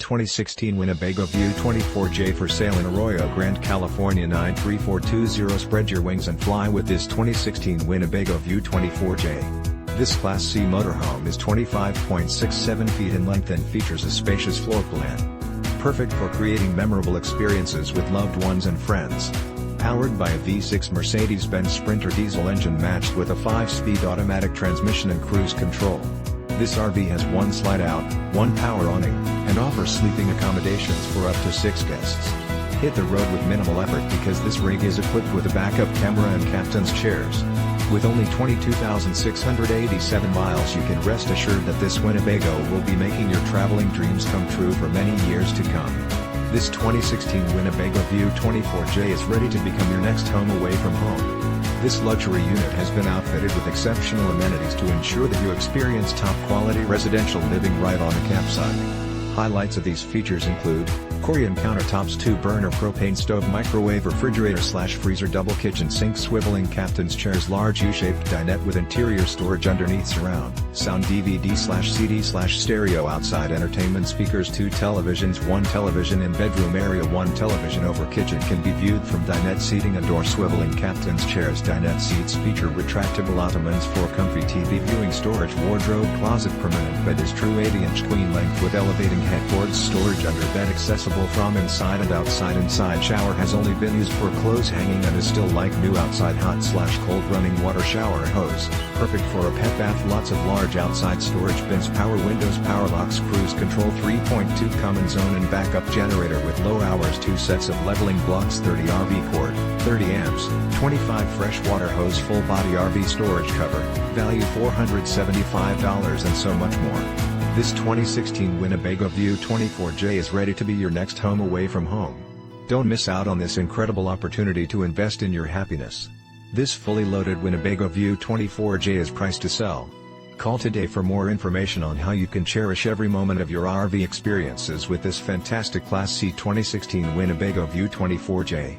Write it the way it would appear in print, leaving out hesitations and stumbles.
2016 Winnebago View 24J for sale in Arroyo Grande, California 93420. Spread your wings and fly with this 2016 Winnebago View 24J. This Class C motorhome is 25.67 feet in length and features a spacious floor plan. Perfect for creating memorable experiences with loved ones and friends. Powered by a V6 Mercedes-Benz Sprinter diesel engine matched with a 5-speed automatic transmission and cruise control. This RV has one slide-out, one power awning, and offers sleeping accommodations for up to 6 guests. Hit the road with minimal effort because this rig is equipped with a backup camera and captain's chairs. With only 22,687 miles, you can rest assured that this Winnebago will be making your traveling dreams come true for many years to come. This 2016 Winnebago View 24J is ready to become your next home away from home. This luxury unit has been outfitted with exceptional amenities to ensure that you experience top-quality residential living right on the campsite. Highlights of these features include Corian countertops, 2-burner propane stove, microwave, refrigerator/freezer, double kitchen sink, swiveling captain's chairs, large U-shaped dinette with interior storage underneath, surround sound, DVD/CD/stereo, outside entertainment speakers, 2 televisions, 1 television in bedroom area, 1 television over kitchen, can be viewed from dinette seating, a door, swiveling captain's chairs. Dinette seats feature retractable Ottomans for comfy TV viewing, storage, wardrobe, closet, permanent bed is true 80-inch queen length with elevating headboards, storage under bed accessible from inside and outside. Inside shower has only been used for clothes hanging and is still like new. Outside hot/cold running water shower hose, perfect for a pet bath. Lots of large outside storage bins, power windows, power locks, cruise control, 3.2 Cummins Onan backup generator with low hours, 2 sets of leveling blocks, 30 RV cord, 30 amps, 25 fresh water hose, full body RV storage cover, value $475, and so much more. This 2016 Winnebago View 24J is ready to be your next home away from home. Don't miss out on this incredible opportunity to invest in your happiness. This fully loaded Winnebago View 24J is priced to sell. Call today for more information on how you can cherish every moment of your RV experiences with this fantastic Class C 2016 Winnebago View 24J.